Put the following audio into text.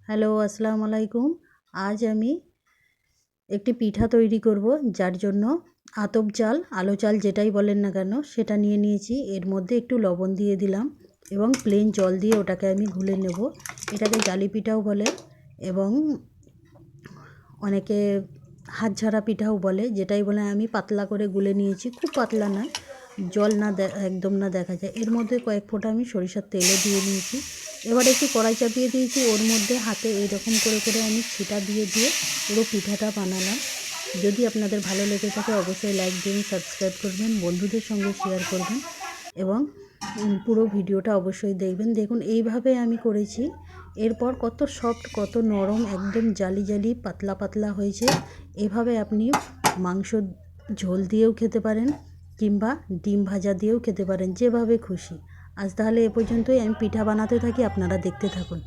Hello, আসসালামু আলাইকুম। আজ আমি একটি পিঠা তৈরি করব, যার জন্য আতপ চাল, আলো চাল যেটাই বলেন না কেন সেটা নিয়ে নিয়েছি। এর মধ্যে একটু লবণ দিয়ে দিলাম এবং প্লেন জল দিয়ে ওটাকে আমি গুলে নেব। এটাকে জালি পিঠাও বলে এবং অনেকে হাত ঝাড়া পিঠাও বলে, যেটাই বলে। আমি পাতলা করে গুলে নিয়েছি, খুব পাতলা না, জল না একদম না দেখা যায়। এর মধ্যে কয়েক ফোঁটা আমি সরিষার তেলও দিয়ে নিয়েছি। এবার একটু কড়াই চাপিয়ে দিয়েছি, ওর মধ্যে হাতে এইরকম করে করে আমি ছিটা দিয়ে দিয়ে পুরো পিঠাটা বানালাম। যদি আপনাদের ভালো লেগে থাকে অবশ্যই লাইক দিন, সাবস্ক্রাইব করবেন, বন্ধুদের সঙ্গে শেয়ার করবেন এবং পুরো ভিডিওটা অবশ্যই দেখবেন। দেখুন এইভাবে আমি করেছি। এরপর কত সফট, কত নরম, একদম জালি জালি পাতলা পাতলা হয়েছে। এভাবে আপনি মাংস ঝোল দিয়েও খেতে পারেন কিংবা ডিম ভাজা দিয়েও খেতে পারেন, যেভাবে খুশি। আজ তাহলে এ পর্যন্তই। আমি পিঠা বানাতে থাকি, আপনারা দেখতে থাকুন।